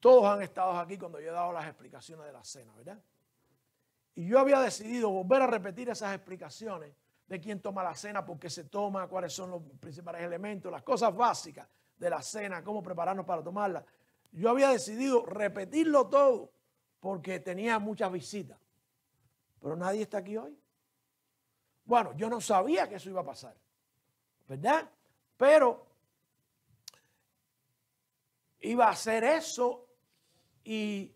todos han estado aquí cuando yo he dado las explicaciones de la cena, ¿verdad? Y yo había decidido volver a repetir esas explicaciones de quién toma la cena, por qué se toma, cuáles son los principales elementos, las cosas básicas de la cena, cómo prepararnos para tomarla. Yo había decidido repetirlo todo porque tenía muchas visitas. Pero nadie está aquí hoy. Bueno, yo no sabía que eso iba a pasar, ¿verdad? Pero iba a hacer eso y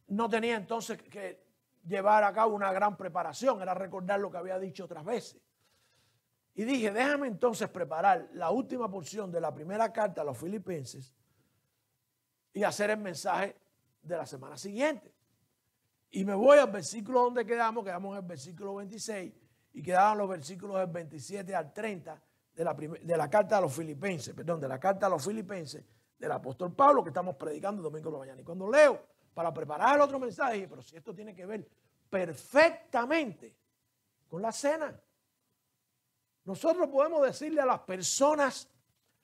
no tenía entonces que llevar a cabo una gran preparación, era recordar lo que había dicho otras veces. Y dije, déjame entonces preparar la última porción de la primera carta a los Filipenses y hacer el mensaje de la semana siguiente. Y me voy al versículo donde quedamos en el versículo 26 y quedaban los versículos del 27 al 30 de la carta a los Filipenses, de la carta a los Filipenses del apóstol Pablo que estamos predicando el domingo por la mañana. Y cuando leo para preparar el otro mensaje, dije, pero si esto tiene que ver perfectamente con la cena. Nosotros podemos decirle a las personas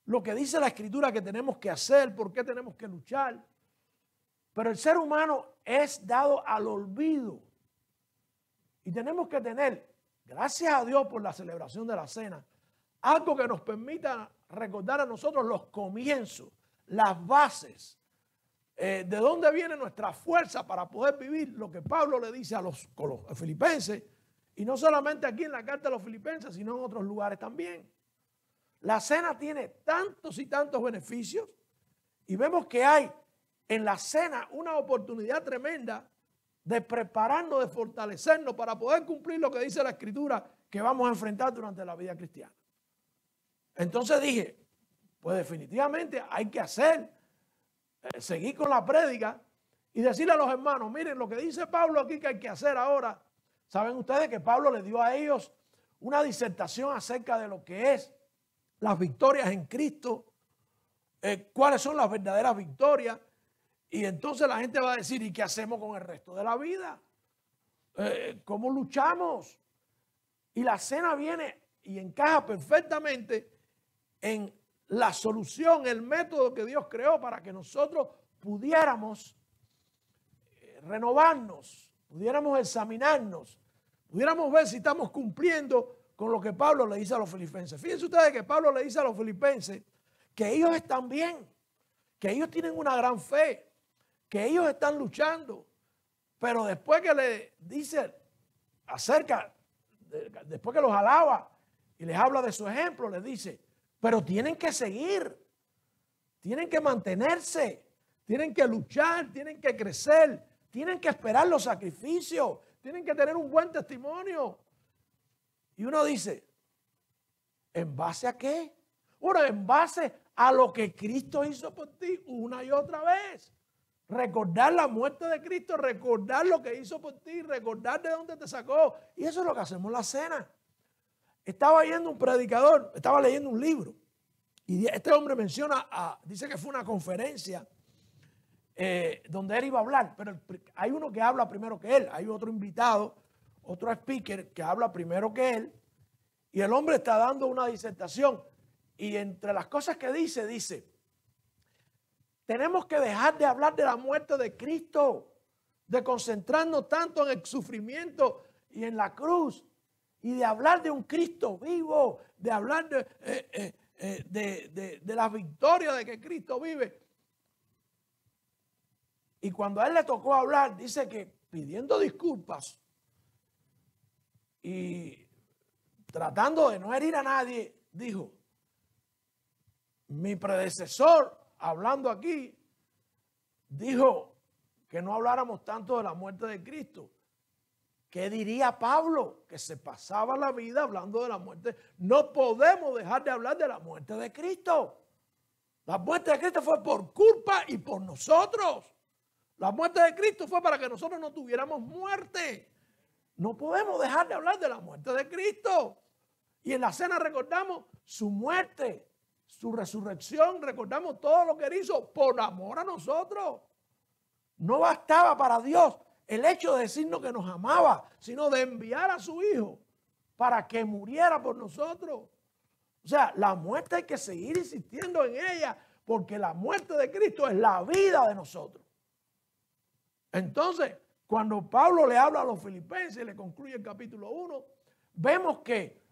lo que dice la Escritura que tenemos que hacer, por qué tenemos que luchar. Pero el ser humano es dado al olvido. Y tenemos que tener, gracias a Dios por la celebración de la cena, algo que nos permita recordar a nosotros los comienzos, las bases, de dónde viene nuestra fuerza para poder vivir lo que Pablo le dice a los filipenses, y no solamente aquí en la carta a los Filipenses, sino en otros lugares también. La cena tiene tantos y tantos beneficios y vemos que hay en la cena una oportunidad tremenda de prepararnos, de fortalecernos para poder cumplir lo que dice la Escritura que vamos a enfrentar durante la vida cristiana. Entonces dije, pues definitivamente hay que seguir con la prédica y decirle a los hermanos, miren lo que dice Pablo aquí que hay que hacer ahora. Saben ustedes que Pablo le dio a ellos una disertación acerca de lo que es las victorias en Cristo, cuáles son las verdaderas victorias. Y entonces la gente va a decir, ¿y qué hacemos con el resto de la vida? ¿Cómo luchamos? Y la cena viene y encaja perfectamente en la solución, el método que Dios creó para que nosotros pudiéramos renovarnos, pudiéramos examinarnos, pudiéramos ver si estamos cumpliendo con lo que Pablo le dice a los filipenses. Fíjense ustedes que Pablo le dice a los filipenses que ellos están bien, que ellos tienen una gran fe, que ellos están luchando, pero después que le dice después que los alaba y les habla de su ejemplo, les dice, pero tienen que seguir, tienen que mantenerse, tienen que luchar, tienen que crecer, tienen que esperar los sacrificios, tienen que tener un buen testimonio. Y uno dice, ¿en base a qué? Bueno, en base a lo que Cristo hizo por ti una y otra vez. Recordar la muerte de Cristo, recordar lo que hizo por ti, recordar de dónde te sacó. Y eso es lo que hacemos en la cena. Estaba yendo un predicador, estaba leyendo un libro. Y este hombre dice que fue una conferencia donde él iba a hablar. Pero hay uno que habla primero que él. Hay otro invitado, otro speaker que habla primero que él. Y el hombre está dando una disertación. Y entre las cosas que dice, tenemos que dejar de hablar de la muerte de Cristo, de concentrarnos tanto en el sufrimiento y en la cruz, y de hablar de un Cristo vivo, de hablar de la victoria de que Cristo vive. Y cuando a él le tocó hablar, dice que pidiendo disculpas y tratando de no herir a nadie, dijo, mi predecesor, hablando aquí, dijo que no habláramos tanto de la muerte de Cristo. ¿Qué diría Pablo? Que se pasaba la vida hablando de la muerte. No podemos dejar de hablar de la muerte de Cristo. La muerte de Cristo fue por culpa y por nosotros. La muerte de Cristo fue para que nosotros no tuviéramos muerte. No podemos dejar de hablar de la muerte de Cristo. Y en la cena recordamos su muerte, su resurrección, recordamos todo lo que él hizo por amor a nosotros. No bastaba para Dios el hecho de decirnos que nos amaba, sino de enviar a su Hijo para que muriera por nosotros. O sea, la muerte hay que seguir insistiendo en ella, porque la muerte de Cristo es la vida de nosotros. Entonces, cuando Pablo le habla a los filipenses y le concluye el capítulo 1, vemos que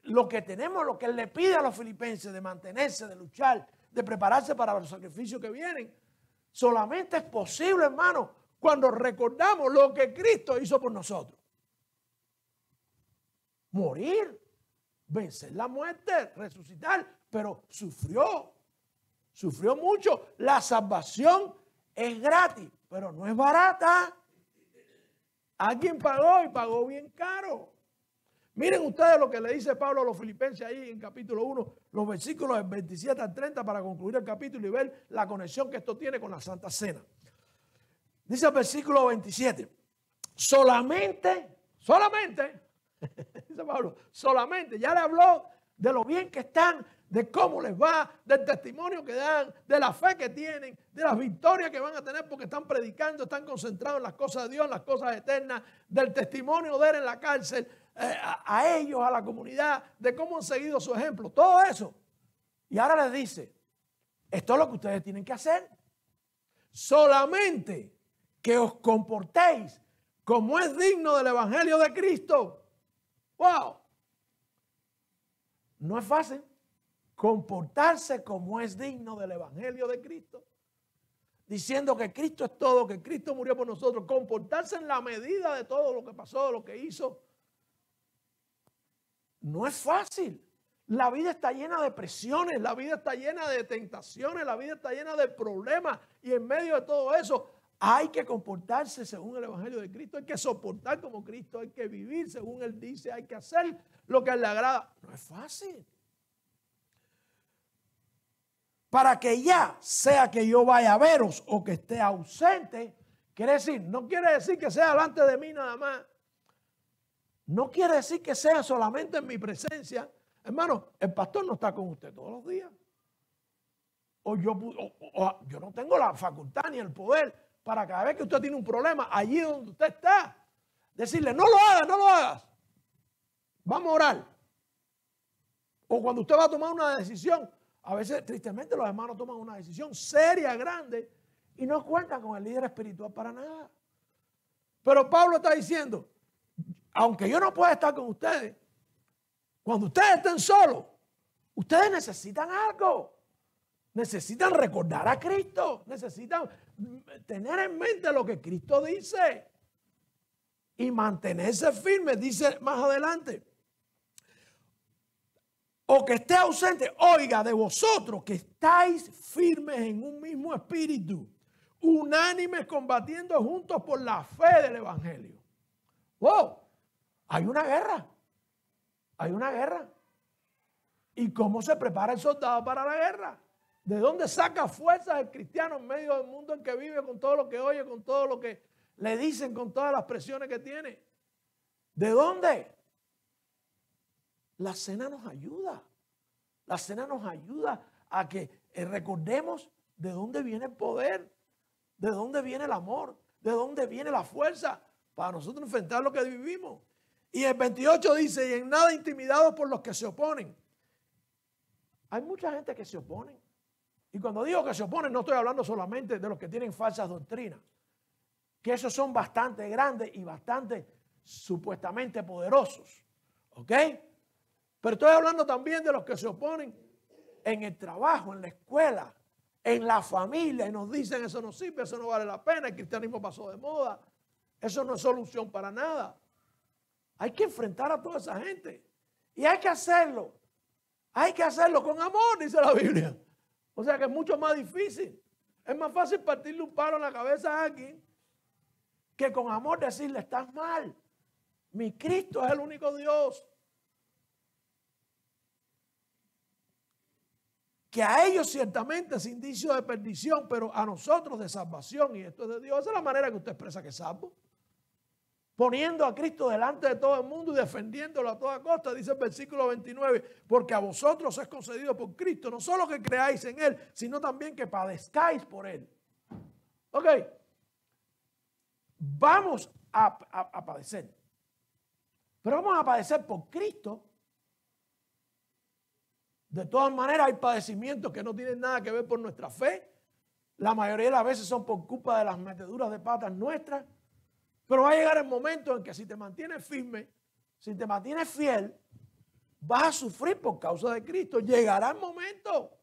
lo que tenemos, lo que él le pide a los filipenses de mantenerse, de luchar, de prepararse para los sacrificios que vienen, solamente es posible, hermano, cuando recordamos lo que Cristo hizo por nosotros. Morir, vencer la muerte, resucitar, pero sufrió mucho. La salvación es gratis, pero no es barata. Alguien pagó y pagó bien caro. Miren ustedes lo que le dice Pablo a los filipenses ahí en capítulo 1, los versículos del 27 al 30 para concluir el capítulo y ver la conexión que esto tiene con la Santa Cena. Dice el versículo 27, solamente, dice Pablo, solamente, ya le habló de lo bien que están, de cómo les va, del testimonio que dan, de la fe que tienen, de las victorias que van a tener porque están predicando, están concentrados en las cosas de Dios, en las cosas eternas, del testimonio de él en la cárcel, a ellos, a la comunidad, de cómo han seguido su ejemplo, todo eso. Y ahora les dice, esto es lo que ustedes tienen que hacer. Solamente que os comportéis como es digno del Evangelio de Cristo. ¡Wow! No es fácil comportarse como es digno del Evangelio de Cristo. Diciendo que Cristo es todo, que Cristo murió por nosotros. Comportarse en la medida de todo lo que pasó, de lo que hizo. No es fácil. La vida está llena de presiones, la vida está llena de tentaciones, la vida está llena de problemas. Y en medio de todo eso hay que comportarse según el Evangelio de Cristo. Hay que soportar como Cristo, hay que vivir según Él dice, hay que hacer lo que a Él le agrada. No es fácil. Para que ya sea que yo vaya a veros o que esté ausente, no quiere decir que sea delante de mí nada más. No quiere decir que sea solamente en mi presencia. Hermano, el pastor no está con usted todos los días. O yo no tengo la facultad ni el poder para cada vez que usted tiene un problema, allí donde usted está, decirle, no lo hagas, no lo hagas. Vamos a orar. O cuando usted va a tomar una decisión, a veces tristemente los hermanos toman una decisión seria, grande, y no cuentan con el líder espiritual para nada. Pero Pablo está diciendo, aunque yo no pueda estar con ustedes, cuando ustedes estén solos, ustedes necesitan algo. Necesitan recordar a Cristo. Necesitan tener en mente lo que Cristo dice. Y mantenerse firmes, dice más adelante. O que esté ausente, oiga, de vosotros que estáis firmes en un mismo espíritu, unánimes combatiendo juntos por la fe del Evangelio. ¡Wow! Hay una guerra. Hay una guerra. ¿Y cómo se prepara el soldado para la guerra? ¿De dónde saca fuerzas el cristiano en medio del mundo en que vive, con todo lo que oye, con todo lo que le dicen, con todas las presiones que tiene? ¿De dónde? La cena nos ayuda. La cena nos ayuda a que recordemos de dónde viene el poder, de dónde viene el amor, de dónde viene la fuerza para nosotros enfrentar lo que vivimos. Y el 28 dice, y en nada intimidados por los que se oponen. Hay mucha gente que se opone. Y cuando digo que se oponen, no estoy hablando solamente de los que tienen falsas doctrinas, que esos son bastante grandes y bastante supuestamente poderosos. ¿Ok? Pero estoy hablando también de los que se oponen en el trabajo, en la escuela, en la familia, y nos dicen eso no sirve, eso no vale la pena, el cristianismo pasó de moda, eso no es solución para nada. Hay que enfrentar a toda esa gente. Y hay que hacerlo. Hay que hacerlo con amor, dice la Biblia. O sea que es mucho más difícil. Es más fácil partirle un palo en la cabeza a alguien que con amor decirle, estás mal. Mi Cristo es el único Dios. Que a ellos ciertamente es indicio de perdición, pero a nosotros de salvación. Y esto es de Dios. Esa es la manera que usted expresa que es salvo. Poniendo a Cristo delante de todo el mundo y defendiéndolo a toda costa, dice el versículo 29, porque a vosotros es concedido por Cristo, no solo que creáis en Él, sino también que padezcáis por Él. Ok, vamos a padecer, pero vamos a padecer por Cristo, De todas maneras, hay padecimientos que no tienen nada que ver por nuestra fe. La mayoría de las veces son por culpa de las meteduras de patas nuestras. Pero va a llegar el momento en que si te mantienes firme, si te mantienes fiel, vas a sufrir por causa de Cristo. Llegará el momento.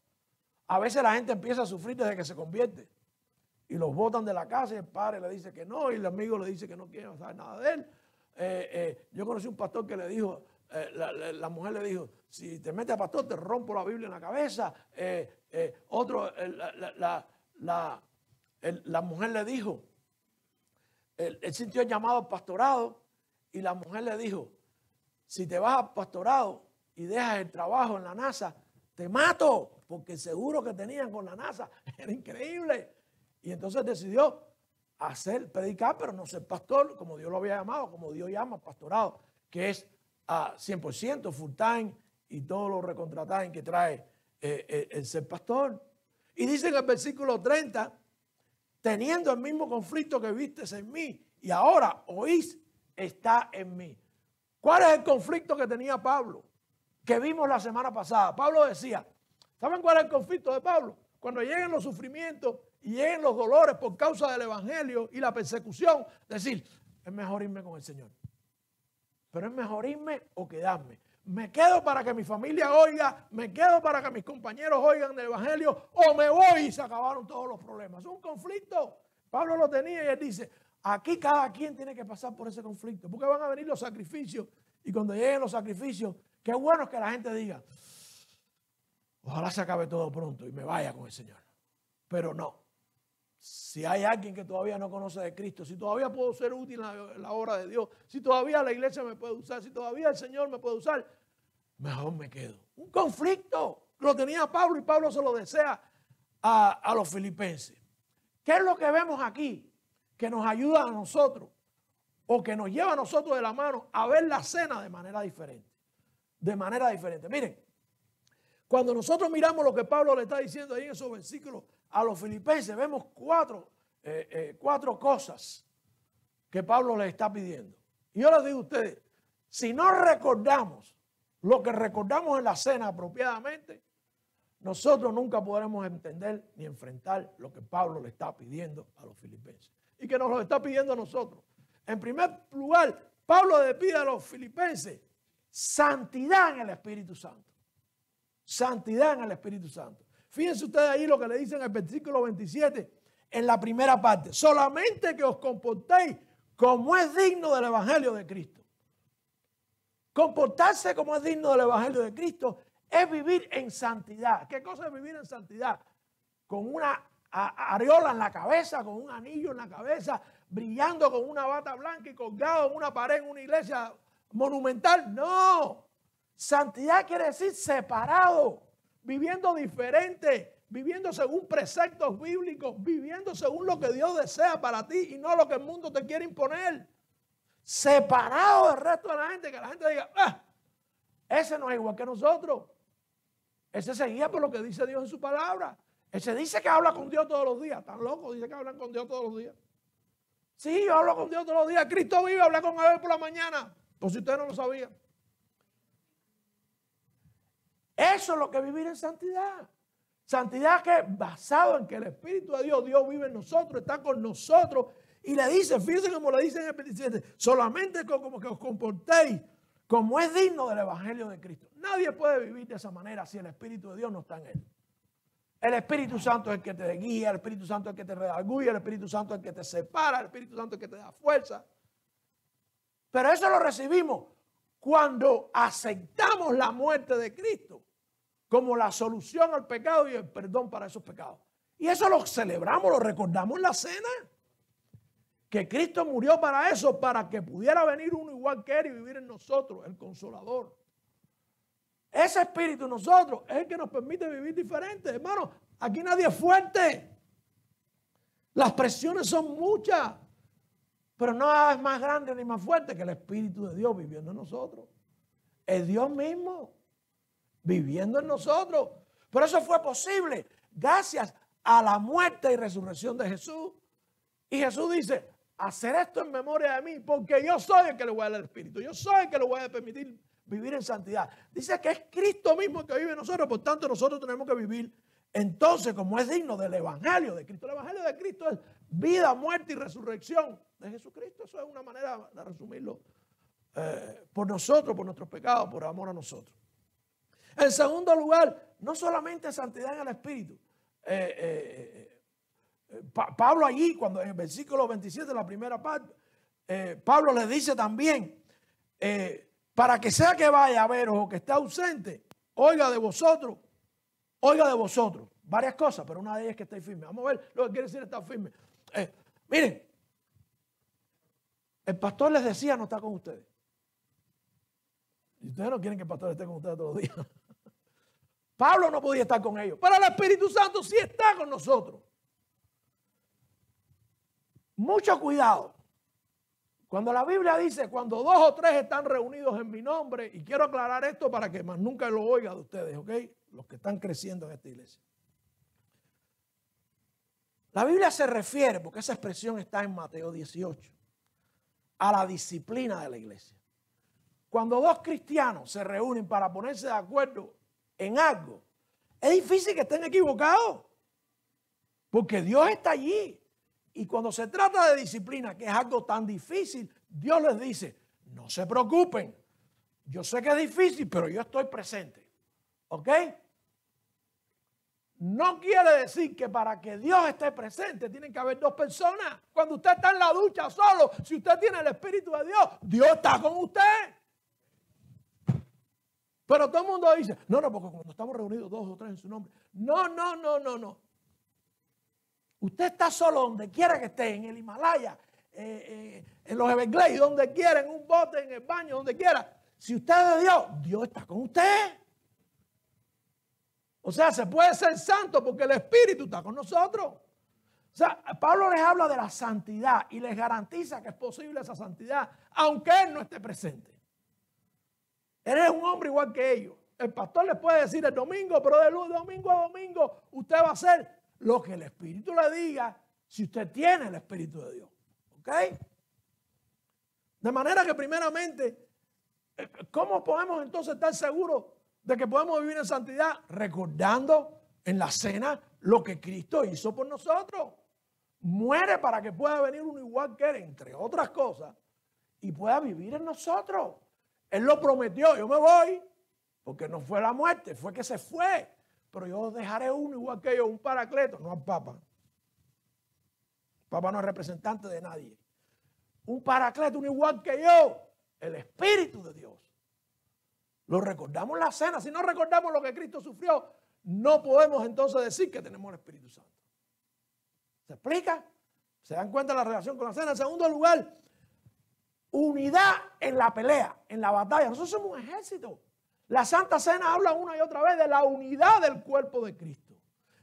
A veces la gente empieza a sufrir desde que se convierte. Y los botan de la casa y el padre le dice que no, y el amigo le dice que no quiere saber nada de él. Yo conocí un pastor que le dijo, la mujer le dijo, si te metes a pastor te rompo la Biblia en la cabeza. La mujer le dijo, él sintió el llamado al pastorado y la mujer le dijo, si te vas al pastorado y dejas el trabajo en la NASA, te mato, porque el seguro que tenían con la NASA era increíble. Y entonces decidió predicar, pero no ser pastor, como Dios lo había llamado, como Dios llama pastorado, que es a 100% full time y todo lo recontrataje que trae el ser pastor. Y dice en el versículo 30, teniendo el mismo conflicto que vistes en mí y ahora oís, está en mí. ¿Cuál es el conflicto que tenía Pablo? Que vimos la semana pasada. Pablo decía, ¿saben cuál es el conflicto de Pablo? Cuando lleguen los sufrimientos y lleguen los dolores por causa del evangelio y la persecución, decir, es mejor irme con el Señor. Pero es mejor irme o quedarme. Me quedo para que mi familia oiga, me quedo para que mis compañeros oigan del evangelio, o me voy y se acabaron todos los problemas. Es un conflicto. Pablo lo tenía y él dice, aquí cada quien tiene que pasar por ese conflicto, porque van a venir los sacrificios y cuando lleguen los sacrificios, qué bueno es que la gente diga, ojalá se acabe todo pronto y me vaya con el Señor. Pero no. Si hay alguien que todavía no conoce de Cristo, si todavía puedo ser útil en la obra de Dios, si todavía la iglesia me puede usar, si todavía el Señor me puede usar, mejor me quedo. Un conflicto lo tenía Pablo y Pablo se lo desea a los filipenses. ¿Qué es lo que vemos aquí que nos ayuda a nosotros o que nos lleva a nosotros de la mano a ver la cena de manera diferente? De manera diferente. Miren, cuando nosotros miramos lo que Pablo le está diciendo ahí en esos versículos a los filipenses, vemos cuatro cosas que Pablo les está pidiendo. Y yo les digo a ustedes, si no recordamos lo que recordamos en la cena apropiadamente, nosotros nunca podremos entender ni enfrentar lo que Pablo le está pidiendo a los filipenses. Y que nos lo está pidiendo a nosotros. En primer lugar, Pablo le pide a los filipenses santidad en el Espíritu Santo. Santidad en el Espíritu Santo. Fíjense ustedes ahí lo que le dice en el versículo 27, en la primera parte. Solamente que os comportéis como es digno del Evangelio de Cristo. Comportarse como es digno del Evangelio de Cristo es vivir en santidad. ¿Qué cosa es vivir en santidad? Con una areola en la cabeza, con un anillo en la cabeza, brillando con una bata blanca y colgado en una pared en una iglesia monumental. No. Santidad quiere decir separado, viviendo diferente, viviendo según preceptos bíblicos, viviendo según lo que Dios desea para ti y no lo que el mundo te quiere imponer. Separado del resto de la gente, que la gente diga, ese no es igual que nosotros. Ese se guía por lo que dice Dios en su palabra. Ese dice que habla con Dios todos los días. Tan loco, dice que hablan con Dios todos los días. Sí, yo hablo con Dios todos los días. Cristo vive, hablé con él por la mañana. Por si ustedes no lo sabían. Eso es lo que es vivir en santidad. Santidad que es basado en que el Espíritu de Dios vive en nosotros, está con nosotros. Y le dice, fíjense como le dice en el 27, solamente como que os comportéis como es digno del Evangelio de Cristo. Nadie puede vivir de esa manera si el Espíritu de Dios no está en él. El Espíritu Santo es el que te guía, el Espíritu Santo es el que te redarguye, el Espíritu Santo es el que te separa, el Espíritu Santo es el que te da fuerza. Pero eso lo recibimos cuando aceptamos la muerte de Cristo como la solución al pecado y el perdón para esos pecados. Y eso lo celebramos, lo recordamos en la cena. Que Cristo murió para eso, para que pudiera venir uno igual que él y vivir en nosotros, el Consolador. Ese espíritu en nosotros es el que nos permite vivir diferente. Hermano, aquí nadie es fuerte. Las presiones son muchas, pero nada es más grande ni más fuerte que el Espíritu de Dios viviendo en nosotros. Es Dios mismo viviendo en nosotros. Pero eso fue posible gracias a la muerte y resurrección de Jesús. Y Jesús dice, hacer esto en memoria de mí, porque yo soy el que le voy a dar el Espíritu. Yo soy el que le voy a permitir vivir en santidad. Dice que es Cristo mismo que vive en nosotros, por tanto nosotros tenemos que vivir entonces como es digno del Evangelio de Cristo. El Evangelio de Cristo es vida, muerte y resurrección de Jesucristo. Eso es una manera de resumirlo. Por nosotros, por nuestros pecados, por amor a nosotros. En segundo lugar, no solamente santidad en el Espíritu. Pablo allí, cuando en el versículo 27, la primera parte, Pablo le dice también, para que sea que vaya a veros o que esté ausente, oiga de vosotros, varias cosas, pero una de ellas es que estéis firmes. Vamos a ver lo que quiere decir estar firme. Miren, el pastor les decía no está con ustedes. Y ustedes no quieren que el pastor esté con ustedes todos los días. Pablo no podía estar con ellos, pero el Espíritu Santo sí está con nosotros. Mucho cuidado. Cuando la Biblia dice, cuando 2 o 3 están reunidos en mi nombre, y quiero aclarar esto para que más nunca lo oiga de ustedes, ¿ok? Los que están creciendo en esta iglesia. La Biblia se refiere, porque esa expresión está en Mateo 18, a la disciplina de la iglesia. Cuando 2 cristianos se reúnen para ponerse de acuerdo en algo, es difícil que estén equivocados, porque Dios está allí. Y cuando se trata de disciplina, que es algo tan difícil, Dios les dice, no se preocupen, yo sé que es difícil, pero yo estoy presente. ¿Ok? No quiere decir que para que Dios esté presente tienen que haber 2 personas. Cuando usted está en la ducha solo, si usted tiene el Espíritu de Dios, Dios está con usted. Pero todo el mundo dice, no, porque cuando estamos reunidos 2 o 3 en su nombre. No. Usted está solo donde quiera que esté, en el Himalaya, en los Everglades, donde quiera, en un bote, en el baño, donde quiera. Si usted es de Dios, Dios está con usted. O sea, se puede ser santo porque el Espíritu está con nosotros. O sea, Pablo les habla de la santidad y les garantiza que es posible esa santidad, aunque Él no esté presente. Él es un hombre igual que ellos. El pastor les puede decir el domingo, pero de domingo a domingo usted va a hacer lo que el Espíritu le diga si usted tiene el Espíritu de Dios. ¿Ok? De manera que primeramente, ¿cómo podemos entonces estar seguros de que podemos vivir en santidad? Recordando en la cena lo que Cristo hizo por nosotros. Muere para que pueda venir uno igual que Él, entre otras cosas, y pueda vivir en nosotros. Él lo prometió, yo me voy, porque no fue la muerte, fue que se fue. Pero yo dejaré uno igual que yo, un paracleto, no al Papa. El Papa no es representante de nadie. Un paracleto, uno igual que yo, el Espíritu de Dios. Lo recordamos en la cena. Si no recordamos lo que Cristo sufrió, no podemos entonces decir que tenemos el Espíritu Santo. ¿Se explica? ¿Se dan cuenta de la relación con la cena? En segundo lugar, unidad en la pelea, en la batalla. Nosotros somos un ejército. La Santa Cena habla una y otra vez de la unidad del cuerpo de Cristo.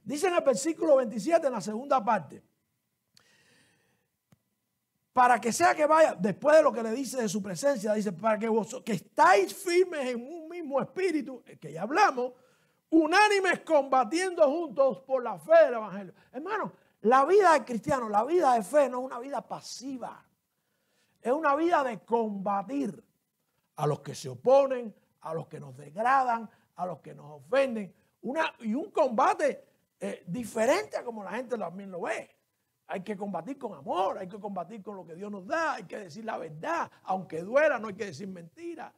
Dice en el versículo 27, en la segunda parte, para que sea que vaya, después de lo que le dice de su presencia, dice, para que vosotros, que estáis firmes en un mismo espíritu, que ya hablamos, unánimes combatiendo juntos por la fe del Evangelio. Hermano, la vida del cristiano, la vida de fe no es una vida pasiva. Es una vida de combatir a los que se oponen, a los que nos degradan, a los que nos ofenden. Y un combate diferente a como la gente también lo ve. Hay que combatir con amor, hay que combatir con lo que Dios nos da, hay que decir la verdad. Aunque duela, no hay que decir mentira.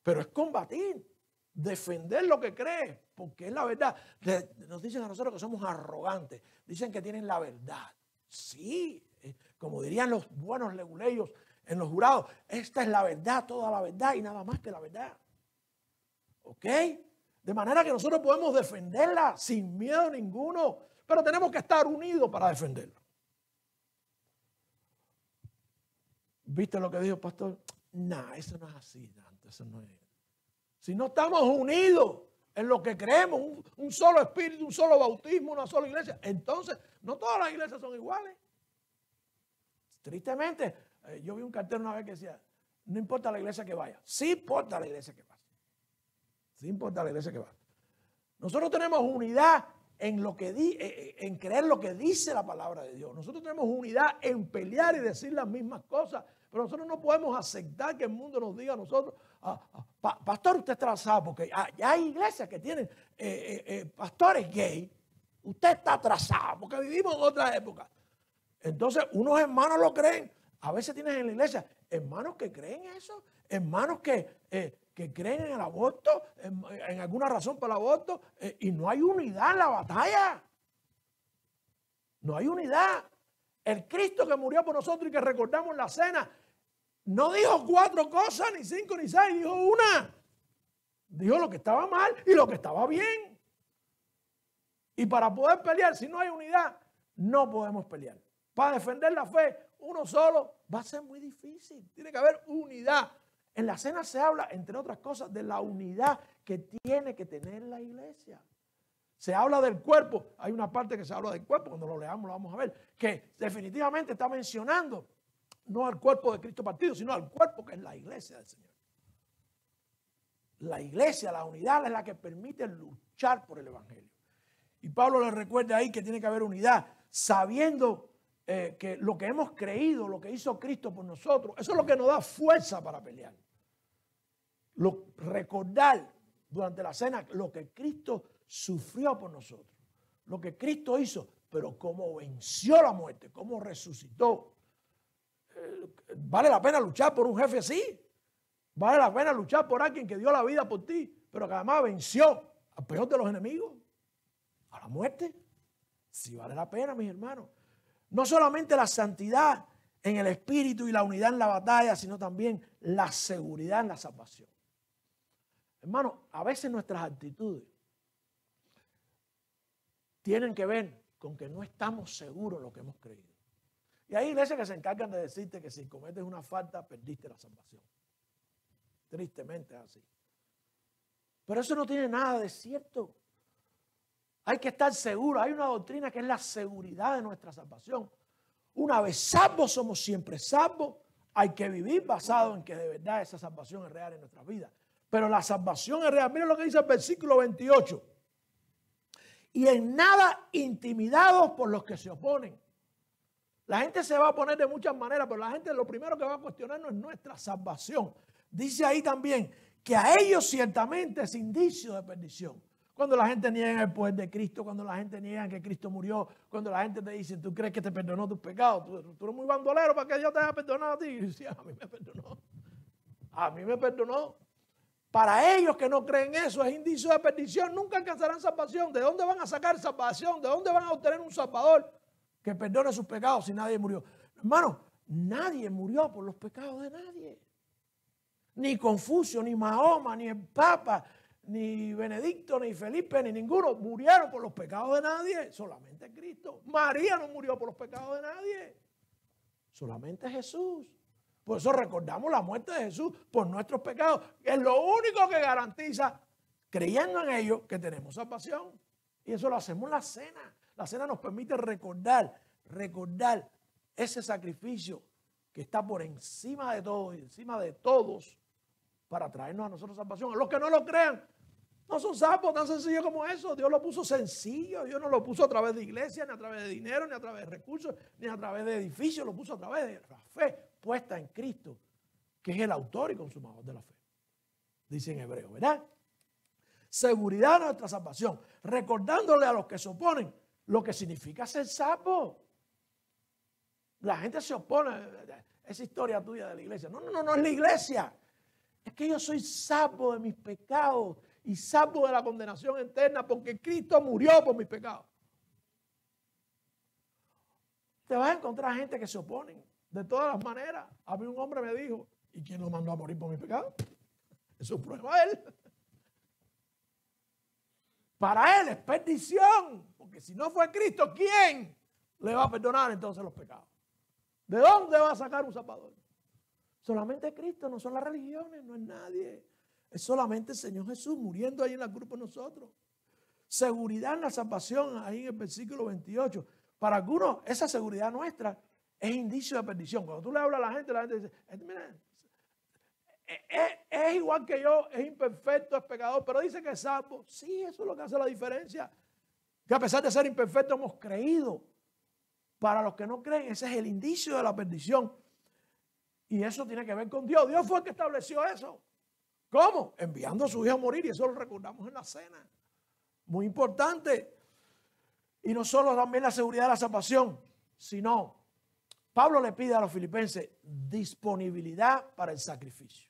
Pero es combatir, defender lo que crees, porque es la verdad. Nos dicen a nosotros que somos arrogantes, dicen que tienen la verdad. Sí, como dirían los buenos leguleyos en los jurados, esta es la verdad, toda la verdad y nada más que la verdad. ¿Ok? De manera que nosotros podemos defenderla sin miedo ninguno, pero tenemos que estar unidos para defenderla. ¿Viste lo que dijo el pastor? No, eso no es así, eso no es. Si no estamos unidos en lo que creemos, un solo espíritu, un solo bautismo, una sola iglesia, entonces no todas las iglesias son iguales. Tristemente, yo vi un cartel una vez que decía, no importa la iglesia que vaya, sí importa la iglesia que vaya. Sí importa la iglesia que vaya. Nosotros tenemos unidad en creer lo que dice la palabra de Dios. Nosotros tenemos unidad en pelear y decir las mismas cosas, Pero nosotros no podemos aceptar que el mundo nos diga a nosotros, pastor, usted está atrasado, porque ya hay iglesias que tienen pastores gay. Usted está atrasado, porque vivimos en otra época. Entonces, unos hermanos lo creen. A veces tienes en la iglesia hermanos que creen eso, hermanos que creen en el aborto, en alguna razón para el aborto, y no hay unidad en la batalla. No hay unidad. El Cristo que murió por nosotros y que recordamos en la cena, no dijo 4 cosas, ni 5, ni 6, dijo una. Dijo lo que estaba mal y lo que estaba bien. Y para poder pelear, si no hay unidad, no podemos pelear. Para defender la fe, uno solo va a ser muy difícil. Tiene que haber unidad. En la cena se habla, entre otras cosas, de la unidad que tiene que tener la iglesia. Se habla del cuerpo. Hay una parte que se habla del cuerpo. Cuando lo leamos lo vamos a ver. Que definitivamente está mencionando no al cuerpo de Cristo partido, sino al cuerpo que es la iglesia del Señor. La iglesia, la unidad es la que permite luchar por el evangelio. Y Pablo le recuerda ahí que tiene que haber unidad, sabiendo que lo que hemos creído, lo que hizo Cristo por nosotros, eso es lo que nos da fuerza para pelear. Recordar durante la cena lo que Cristo sufrió por nosotros, lo que Cristo hizo, pero cómo venció la muerte, cómo resucitó. Vale la pena luchar por un jefe así, vale la pena luchar por alguien que dio la vida por ti, pero que además venció al peor de los enemigos, a la muerte. Sí vale la pena, mis hermanos. No solamente la santidad en el espíritu y la unidad en la batalla, sino también la seguridad en la salvación. Hermanos, a veces nuestras actitudes tienen que ver con que no estamos seguros de lo que hemos creído. Y hay iglesias que se encargan de decirte que si cometes una falta, perdiste la salvación. Tristemente es así. Pero eso no tiene nada de cierto. Hay que estar seguros. Hay una doctrina que es la seguridad de nuestra salvación. Una vez salvos, somos siempre salvos. Hay que vivir basado en que de verdad esa salvación es real en nuestras vidas. Pero la salvación es real. Miren lo que dice el versículo 28. Y en nada intimidados por los que se oponen. La gente se va a oponer de muchas maneras, pero la gente lo primero que va a cuestionarnos es nuestra salvación. Dice ahí también que a ellos ciertamente es indicio de perdición. Cuando la gente niega el poder de Cristo, cuando la gente niega que Cristo murió, cuando la gente te dice, ¿tú crees que te perdonó tus pecados? Tú eres muy bandolero para que Dios te haya perdonado a ti. Y decía, a mí me perdonó. A mí me perdonó. Para ellos que no creen eso es indicio de perdición. Nunca alcanzarán salvación. ¿De dónde van a sacar salvación? ¿De dónde van a obtener un salvador que perdone sus pecados si nadie murió? Hermano, nadie murió por los pecados de nadie. Ni Confucio, ni Mahoma, ni el Papa, ni Benedicto, ni Felipe, ni ninguno murieron por los pecados de nadie. Solamente Cristo. María no murió por los pecados de nadie. Solamente Jesús. Por eso recordamos la muerte de Jesús por nuestros pecados. Es lo único que garantiza, creyendo en ellos, que tenemos salvación. Y eso lo hacemos en la cena. La cena nos permite recordar ese sacrificio que está por encima de todo y encima de todos para traernos a nosotros salvación. A los que no lo crean, no son salvos tan sencillo como eso. Dios lo puso sencillo. Dios no lo puso a través de iglesia, ni a través de dinero, ni a través de recursos, ni a través de edificios. Lo puso a través de la fe puesta en Cristo, que es el autor y consumador de la fe. Dice en hebreo, ¿verdad? Seguridad de nuestra salvación. Recordándole a los que se oponen lo que significa ser salvo. La gente se opone. Esa historia tuya de la iglesia. No es la iglesia. Es que yo soy salvo de mis pecados y salvo de la condenación eterna porque Cristo murió por mis pecados. Te vas a encontrar gente que se oponen de todas las maneras. A mí un hombre me dijo, ¿y quién lo mandó a morir por mis pecados? Eso prueba él. Para él es perdición, porque si no fue Cristo, ¿quién le va a perdonar entonces los pecados? ¿De dónde va a sacar un salvador? Solamente Cristo, no son las religiones, no es nadie. Es solamente el Señor Jesús muriendo ahí en la cruz por nosotros. Seguridad en la salvación, ahí en el versículo 28. Para algunos, esa seguridad nuestra es indicio de perdición. Cuando tú le hablas a la gente dice, mira, es igual que yo, es imperfecto, es pecador, pero dice que es salvo. Sí, eso es lo que hace la diferencia. Que a pesar de ser imperfecto hemos creído. Para los que no creen, ese es el indicio de la perdición. Y eso tiene que ver con Dios. Dios fue el que estableció eso. ¿Cómo? Enviando a su hijo a morir, y eso lo recordamos en la cena. Muy importante. Y no solo también la seguridad de la salvación, sino Pablo le pide a los filipenses disponibilidad para el sacrificio.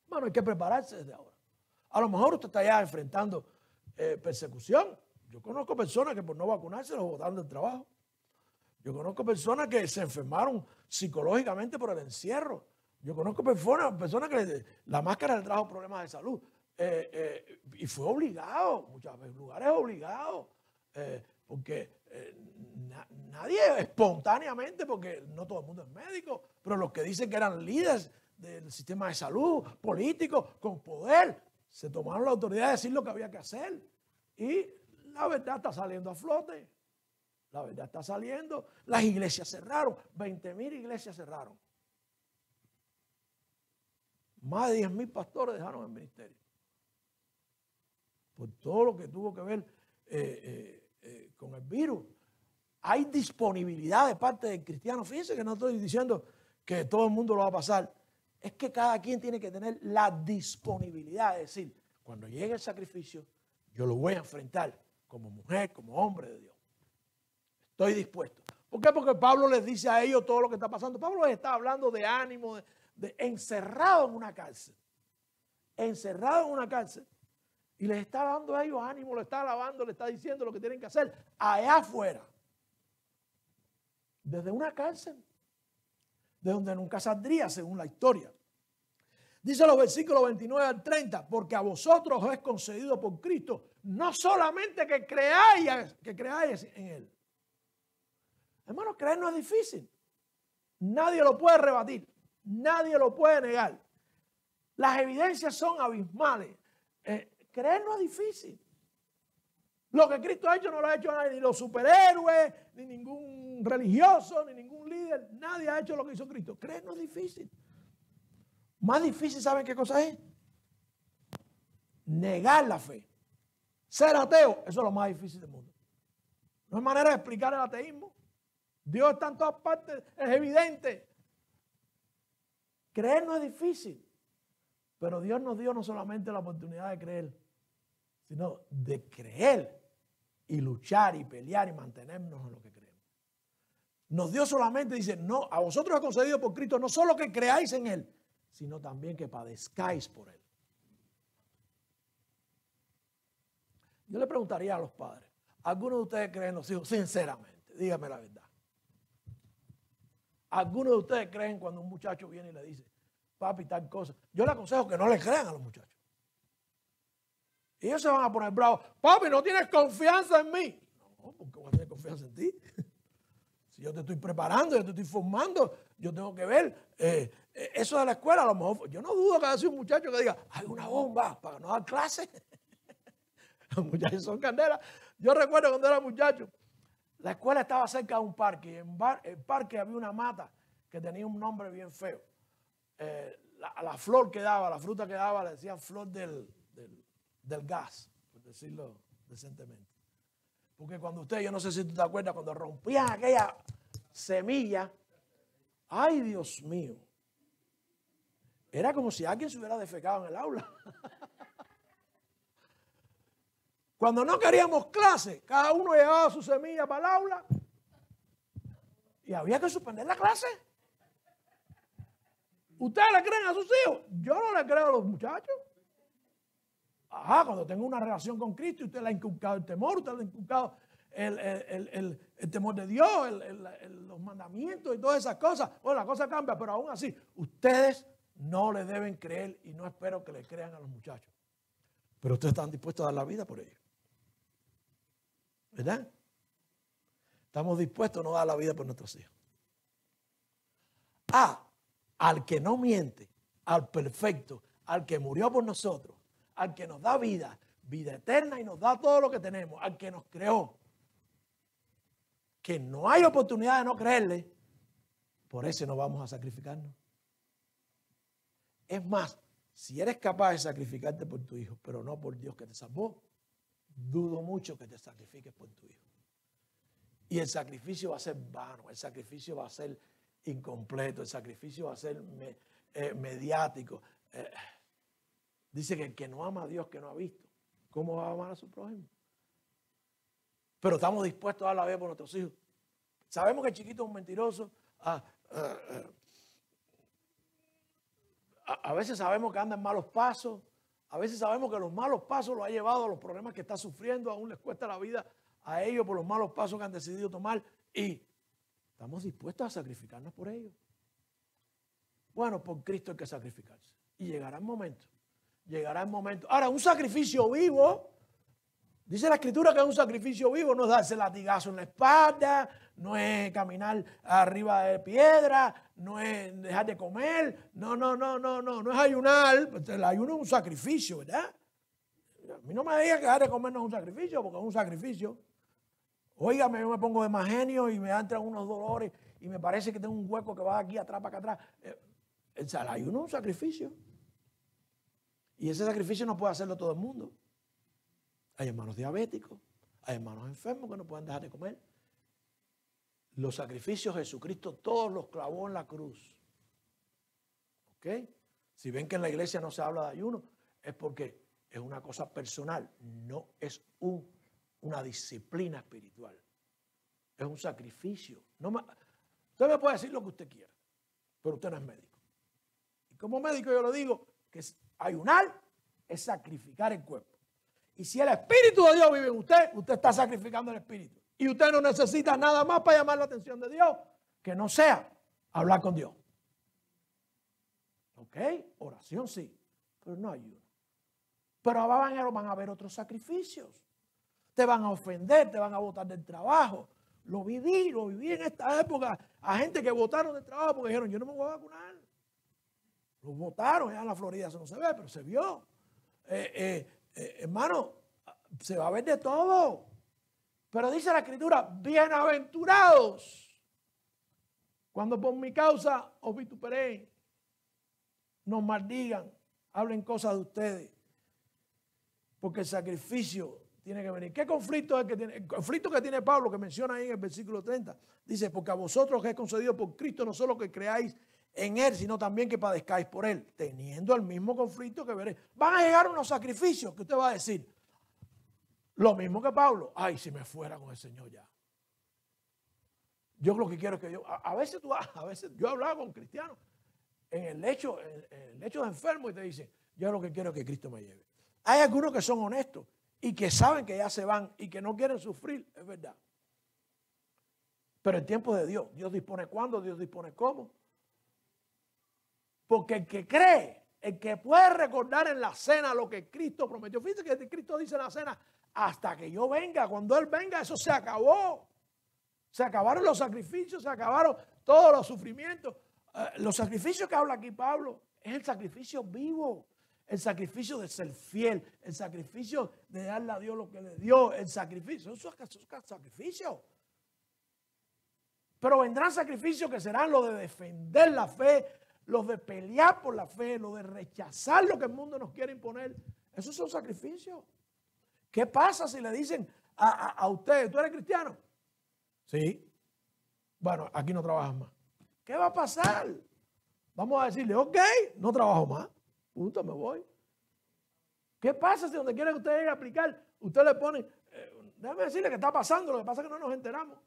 Bueno, hay que prepararse desde ahora. A lo mejor usted está ya enfrentando persecución. Yo conozco personas que por no vacunarse los botaron del trabajo. Yo conozco personas que se enfermaron psicológicamente por el encierro. Yo conozco personas que la máscara le trajo problemas de salud. Y fue obligado, muchas veces, lugares obligados. Porque nadie espontáneamente, porque no todo el mundo es médico, pero los que dicen que eran líderes del sistema de salud, políticos, con poder, se tomaron la autoridad de decir lo que había que hacer. Y la verdad está saliendo a flote. La verdad está saliendo. Las iglesias cerraron. 20,000 iglesias cerraron. Más de 10,000 pastores dejaron el ministerio. Por todo lo que tuvo que ver con el virus. Hay disponibilidad de parte del cristiano. Fíjense que no estoy diciendo que todo el mundo lo va a pasar. Es que cada quien tiene que tener la disponibilidad de decir, cuando llegue el sacrificio, yo lo voy a enfrentar como mujer, como hombre de Dios. Estoy dispuesto. ¿Por qué? Porque Pablo les dice a ellos todo lo que está pasando. Pablo les está hablando de ánimo, encerrado en una cárcel. Encerrado en una cárcel. Y les está dando a ellos ánimo, le está alabando, le está diciendo lo que tienen que hacer allá afuera. Desde una cárcel. De donde nunca saldría, según la historia. Dice los versículos 29 al 30, porque a vosotros os es concedido por Cristo, no solamente que creáis en Él. Hermanos, creer no es difícil. Nadie lo puede rebatir. Nadie lo puede negar. Las evidencias son abismales. Creer no es difícil. Lo que Cristo ha hecho no lo ha hecho nadie, ni los superhéroes, ni ningún religioso, ni ningún líder. Nadie ha hecho lo que hizo Cristo. Creer no es difícil. Más difícil, ¿saben qué cosa es? Negar la fe. Ser ateo, eso es lo más difícil del mundo. No hay manera de explicar el ateísmo. Dios está en todas partes, es evidente. Creer no es difícil. Pero Dios nos dio no solamente la oportunidad de creer, sino de creer y luchar y pelear y mantenernos en lo que creemos. Nos dio solamente, dice, no, a vosotros es concedido por Cristo no solo que creáis en Él, sino también que padezcáis por Él. Yo le preguntaría a los padres, ¿algunos de ustedes creen en los hijos? Sinceramente, dígame la verdad. ¿Algunos de ustedes creen cuando un muchacho viene y le dice, papi, tal cosa? Yo le aconsejo que no le crean a los muchachos. Y ellos se van a poner bravos. Papi, ¿no tienes confianza en mí? No, ¿por qué voy a tener confianza en ti? Si yo te estoy preparando, yo te estoy formando, yo tengo que ver. Eso de la escuela, a lo mejor, yo no dudo que haya sido un muchacho que diga, hay una bomba para no dar clase. Los muchachos son candelas. Yo recuerdo cuando era muchacho, la escuela estaba cerca de un parque y en el parque había una mata que tenía un nombre bien feo. La flor que daba, la fruta que daba, le decían flor del gas, por decirlo decentemente. Porque cuando usted, yo no sé si tú te acuerdas, cuando rompían aquella semilla, ay Dios mío, era como si alguien se hubiera defecado en el aula. Cuando no queríamos clase, cada uno llevaba su semilla para el aula y había que suspender la clase. ¿Ustedes le creen a sus hijos? Yo no le creo a los muchachos. Ajá, cuando tengo una relación con Cristo y usted le ha inculcado el temor, usted le ha inculcado el temor de Dios, los mandamientos y todas esas cosas. Bueno, la cosa cambia, pero aún así, ustedes no le deben creer y no espero que le crean a los muchachos. Pero ustedes están dispuestos a dar la vida por ellos. ¿Verdad? Estamos dispuestos a no dar la vida por nuestros hijos. Al que no miente, al perfecto, al que murió por nosotros, al que nos da vida, vida eterna y nos da todo lo que tenemos, al que nos creó, que no hay oportunidad de no creerle, por eso no vamos a sacrificarnos. Es más, si eres capaz de sacrificarte por tu hijo, pero no por Dios que te salvó, dudo mucho que te sacrifiques por tu hijo. Y el sacrificio va a ser vano, el sacrificio va a ser incompleto. El sacrificio va a ser mediático. Dice que el que no ama a Dios que no ha visto, ¿cómo va a amar a su prójimo? Pero estamos dispuestos a dar la vida por nuestros hijos. Sabemos que el chiquito es un mentiroso. A veces sabemos que anda en malos pasos. A veces sabemos que los malos pasos lo ha llevado a los problemas que está sufriendo. Aún les cuesta la vida a ellos por los malos pasos que han decidido tomar. Y estamos dispuestos a sacrificarnos por ellos. Bueno, por Cristo hay que sacrificarse. Y llegará el momento. Llegará el momento. Ahora, un sacrificio vivo. Dice la Escritura que es un sacrificio vivo, no es darse latigazo en la espalda, no es caminar arriba de piedra, no es dejar de comer, no es ayunar. El ayuno es un sacrificio, ¿verdad? A mí no me diga que dejar de comer no es un sacrificio, porque es un sacrificio. Óigame, yo me pongo de más genio y me entran unos dolores y me parece que tengo un hueco que va aquí atrás para acá atrás. El ayuno es un sacrificio. Y ese sacrificio no puede hacerlo todo el mundo. Hay hermanos diabéticos, hay hermanos enfermos que no pueden dejar de comer. Los sacrificios Jesucristo todos los clavó en la cruz. ¿Ok? Si ven que en la iglesia no se habla de ayuno, es porque es una cosa personal, no es una disciplina espiritual. Es un sacrificio. Usted me puede decir lo que usted quiera, pero usted no es médico. Y como médico yo le digo que ayunar es sacrificar el cuerpo. Y si el Espíritu de Dios vive en usted, usted está sacrificando el Espíritu. Y usted no necesita nada más para llamar la atención de Dios que no sea hablar con Dios. ¿Ok? Oración sí, pero no ayuno. Pero van a haber otros sacrificios. Te van a ofender, te van a botar del trabajo. Lo viví en esta época. A gente que votaron del trabajo porque dijeron, yo no me voy a vacunar. Lo votaron, ya en la Florida eso no se ve, pero se vio. Hermano, se va a ver de todo. Pero dice la Escritura, bienaventurados cuando por mi causa os vituperen, nos maldigan, hablen cosas de ustedes. Porque el sacrificio tiene que venir. ¿Qué conflicto es que tiene? El conflicto que tiene Pablo, que menciona ahí en el versículo 30, dice, porque a vosotros que es concedido por Cristo, no solo que creáis en Él, sino también que padezcáis por Él, teniendo el mismo conflicto que veréis. Van a llegar unos sacrificios que usted va a decir, lo mismo que Pablo, ay, si me fuera con el Señor ya. Yo lo que quiero es que a veces yo he hablado con cristianos en el lecho de enfermo y te dicen, yo lo que quiero es que Cristo me lleve. Hay algunos que son honestos y que saben que ya se van y que no quieren sufrir, es verdad. Pero el tiempo de Dios, Dios dispone cuándo, Dios dispone cómo. Porque el que cree, el que puede recordar en la cena lo que Cristo prometió. Fíjense que Cristo dice en la cena, hasta que yo venga, cuando Él venga, eso se acabó. Se acabaron los sacrificios, se acabaron todos los sufrimientos. Los sacrificios que habla aquí Pablo es el sacrificio vivo, el sacrificio de ser fiel, el sacrificio de darle a Dios lo que le dio, el sacrificio. Eso es sacrificio. Pero vendrán sacrificios que serán los de defender la fe, los de pelear por la fe, los de rechazar lo que el mundo nos quiere imponer. Esos son sacrificios. ¿Qué pasa si le dicen a usted, ¿tú eres cristiano? Sí. Bueno, aquí no trabajas más. ¿Qué va a pasar? Vamos a decirle, ok, no trabajo más. Punto, me voy. ¿Qué pasa si donde quiera que usted llegue a aplicar, usted le pone, déjame decirle qué está pasando, lo que pasa es que no nos enteramos.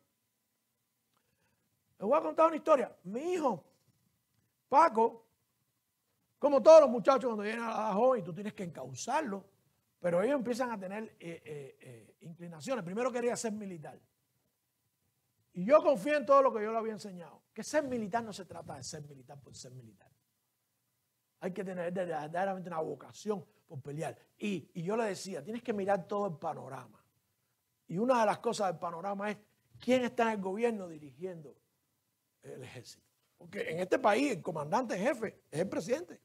Les voy a contar una historia. Mi hijo, Paco, como todos los muchachos cuando llegan a la edad joven, tú tienes que encauzarlo, pero ellos empiezan a tener inclinaciones. Primero quería ser militar. Y yo confío en todo lo que yo le había enseñado. Que ser militar no se trata de ser militar por ser militar. Hay que tener verdaderamente una vocación por pelear. Y yo le decía, tienes que mirar todo el panorama. Y una de las cosas del panorama es quién está en el gobierno dirigiendo el ejército. Porque en este país el comandante en jefe es el presidente.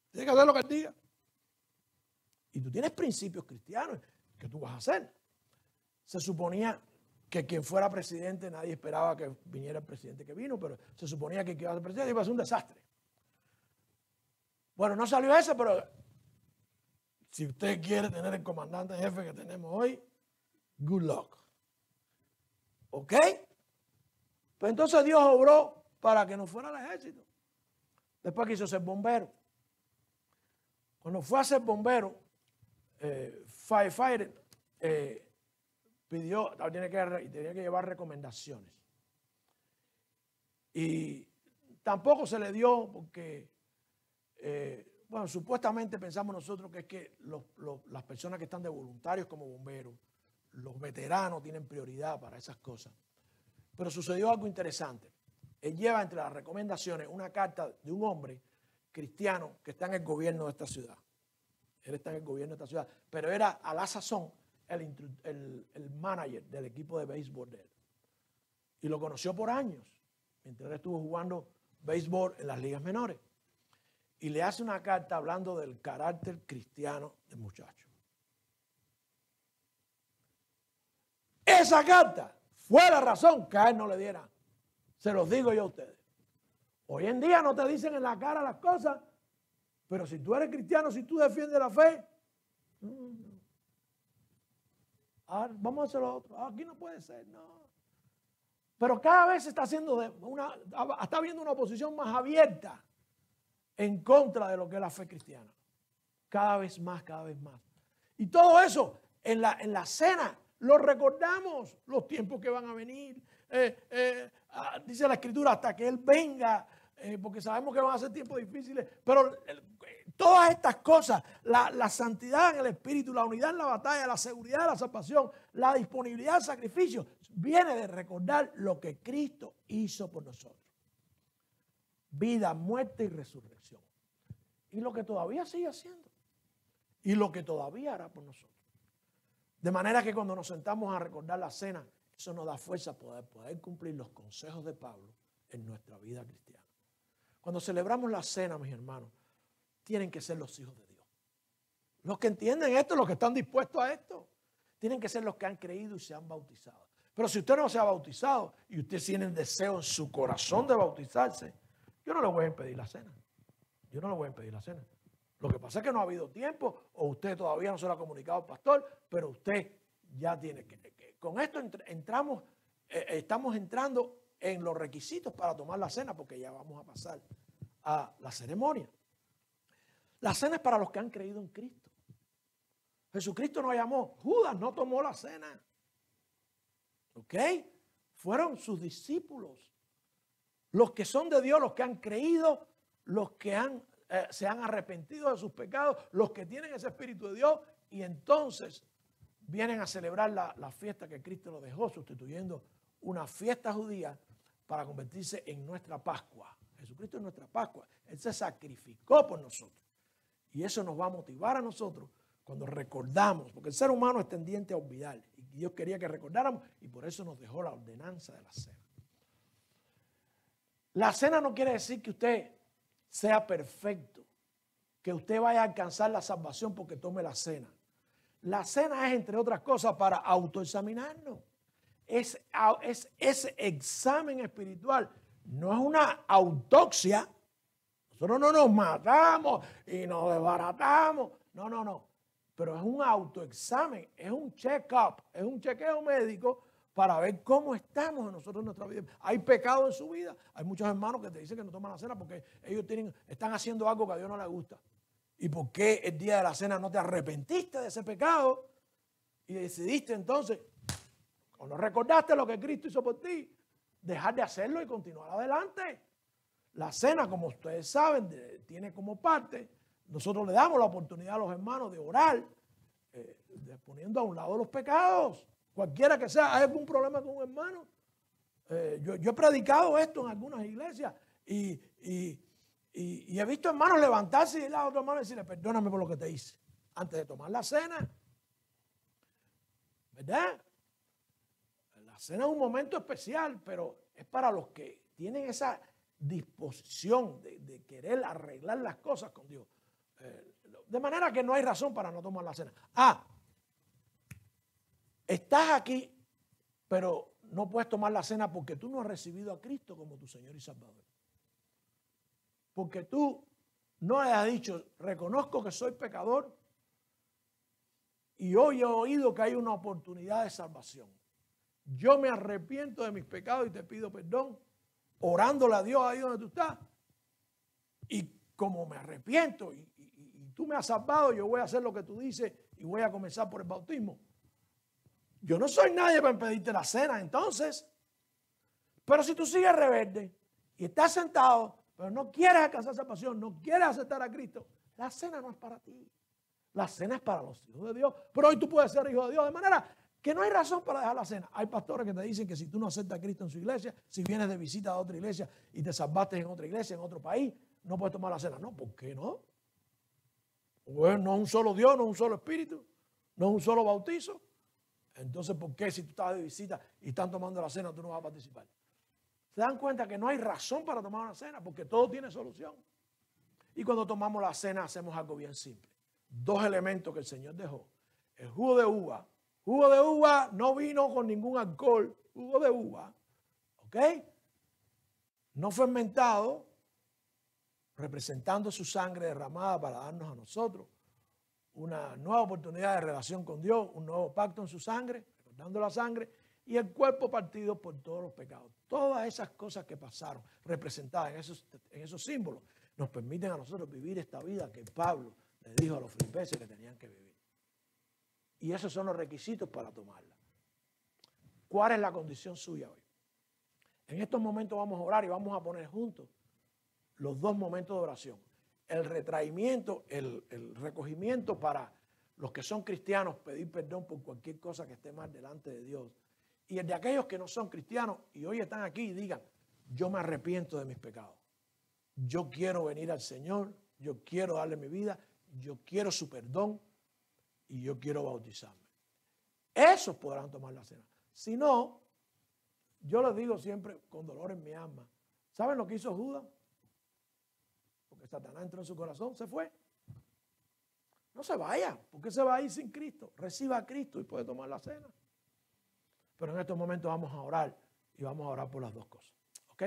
Tiene que hacer lo que él diga. Y tú tienes principios cristianos que tú vas a hacer. Se suponía que quien fuera presidente, nadie esperaba que viniera el presidente que vino, pero se suponía que iba a ser presidente y iba a ser un desastre. Bueno, no salió ese, pero si usted quiere tener el comandante en jefe que tenemos hoy, good luck. ¿Ok? Pues entonces Dios obró para que no fuera al ejército. Después quiso ser bombero. Cuando fue a ser bombero, firefighter, pidió, tenía que llevar recomendaciones. Y tampoco se le dio porque, bueno, supuestamente pensamos nosotros que es que las personas que están de voluntarios como bomberos, los veteranos tienen prioridad para esas cosas. Pero sucedió algo interesante. Él lleva entre las recomendaciones una carta de un hombre cristiano que está en el gobierno de esta ciudad. Él está en el gobierno de esta ciudad, pero era a la sazón el manager del equipo de béisbol de él. Y lo conoció por años, mientras él estuvo jugando béisbol en las ligas menores. Y le hace una carta hablando del carácter cristiano del muchacho. Esa carta fue la razón que a él no le diera. Se los digo yo a ustedes. Hoy en día no te dicen en la cara las cosas, pero si tú eres cristiano, si tú defiendes la fe, vamos a hacer lo otro. Aquí no puede ser, no. Pero cada vez se está haciendo está habiendo una oposición más abierta en contra de lo que es la fe cristiana. Cada vez más, cada vez más. Y todo eso en la cena lo recordamos, los tiempos que van a venir. Dice la Escritura, hasta que Él venga, porque sabemos que van a ser tiempos difíciles, pero todas estas cosas, la santidad en el Espíritu, la unidad en la batalla, la seguridad de la salvación, la disponibilidad al sacrificio, viene de recordar lo que Cristo hizo por nosotros. Vida, muerte y resurrección. Y lo que todavía sigue haciendo. Y lo que todavía hará por nosotros. De manera que cuando nos sentamos a recordar la cena, eso nos da fuerza para poder cumplir los consejos de Pablo en nuestra vida cristiana. Cuando celebramos la cena, mis hermanos, tienen que ser los hijos de Dios. Los que entienden esto, los que están dispuestos a esto, tienen que ser los que han creído y se han bautizado. Pero si usted no se ha bautizado y usted tiene el deseo en su corazón de bautizarse, yo no le voy a impedir la cena. Yo no le voy a impedir la cena. Lo que pasa es que no ha habido tiempo o usted todavía no se lo ha comunicado al pastor, pero usted ya tiene que. Con esto estamos entrando en los requisitos para tomar la cena porque ya vamos a pasar a la ceremonia. La cena es para los que han creído en Cristo. Jesucristo nos llamó. Judas no tomó la cena. ¿Ok? Fueron sus discípulos. Los que son de Dios, los que han creído, los que se han arrepentido de sus pecados, los que tienen ese Espíritu de Dios y entonces vienen a celebrar la fiesta que Cristo nos dejó, sustituyendo una fiesta judía para convertirse en nuestra Pascua. Jesucristo es nuestra Pascua. Él se sacrificó por nosotros. Y eso nos va a motivar a nosotros cuando recordamos, porque el ser humano es tendiente a olvidar. Y Dios quería que recordáramos y por eso nos dejó la ordenanza de la cena. La cena no quiere decir que usted sea perfecto, que usted vaya a alcanzar la salvación porque tome la cena. La cena es, entre otras cosas, para autoexaminarnos. Es ese examen espiritual. No es una autopsia. Nosotros no nos matamos y nos desbaratamos. No. Pero es un autoexamen, es un check-up, es un chequeo médico para ver cómo estamos nosotros en nuestra vida. Hay pecado en su vida. Hay muchos hermanos que te dicen que no toman la cena porque ellos están haciendo algo que a Dios no le gusta. ¿Y por qué el día de la cena no te arrepentiste de ese pecado? Y decidiste entonces, cuando recordaste lo que Cristo hizo por ti, dejar de hacerlo y continuar adelante. La cena, como ustedes saben, tiene como parte, nosotros le damos la oportunidad a los hermanos de orar, poniendo a un lado los pecados. Cualquiera que sea, hay algún problema con un hermano. Yo he predicado esto en algunas iglesias y he visto hermanos levantarse y ir a otro hermano y decirle, perdóname por lo que te hice, antes de tomar la cena. ¿Verdad? La cena es un momento especial, pero es para los que tienen esa disposición de querer arreglar las cosas con Dios. De manera que no hay razón para no tomar la cena. Estás aquí, pero no puedes tomar la cena porque tú no has recibido a Cristo como tu Señor y Salvador. Porque tú no le has dicho, reconozco que soy pecador y hoy he oído que hay una oportunidad de salvación. Yo me arrepiento de mis pecados y te pido perdón orándole a Dios ahí donde tú estás. Y como me arrepiento y tú me has salvado, yo voy a hacer lo que tú dices y voy a comenzar por el bautismo. Yo no soy nadie para impedirte la cena, entonces. Pero si tú sigues rebelde y estás sentado, pero no quieres alcanzar esa pasión, no quieres aceptar a Cristo, la cena no es para ti. La cena es para los hijos de Dios. Pero hoy tú puedes ser hijo de Dios, de manera que no hay razón para dejar la cena. Hay pastores que te dicen que si tú no aceptas a Cristo en su iglesia, si vienes de visita a otra iglesia y te salvaste en otra iglesia, en otro país, no puedes tomar la cena. No, ¿por qué no? Pues no es un solo Dios, no es un solo Espíritu, no es un solo bautizo. Entonces, ¿por qué si tú estás de visita y están tomando la cena, tú no vas a participar? Se dan cuenta que no hay razón para tomar una cena porque todo tiene solución. Y cuando tomamos la cena hacemos algo bien simple. 2 elementos que el Señor dejó. El jugo de uva. Jugo de uva no vino con ningún alcohol. Jugo de uva. ¿Ok? No fermentado, representando su sangre derramada para darnos a nosotros una nueva oportunidad de relación con Dios, un nuevo pacto en su sangre, recordando la sangre, y el cuerpo partido por todos los pecados. Todas esas cosas que pasaron, representadas en esos símbolos, nos permiten a nosotros vivir esta vida que Pablo le dijo a los filipenses que tenían que vivir. Y esos son los requisitos para tomarla. ¿Cuál es la condición suya hoy? En estos momentos vamos a orar y vamos a poner juntos los 2 momentos de oración. El retraimiento, el recogimiento para los que son cristianos, pedir perdón por cualquier cosa que esté mal delante de Dios. Y el de aquellos que no son cristianos y hoy están aquí y digan, yo me arrepiento de mis pecados. Yo quiero venir al Señor, yo quiero darle mi vida, yo quiero su perdón y yo quiero bautizarme. Esos podrán tomar la cena. Si no, yo les digo siempre con dolor en mi alma, ¿saben lo que hizo Judas? Porque Satanás entró en su corazón, se fue. No se vaya, porque se va a ir sin Cristo. Reciba a Cristo y puede tomar la cena. Pero en estos momentos vamos a orar y vamos a orar por las 2 cosas. ¿Ok?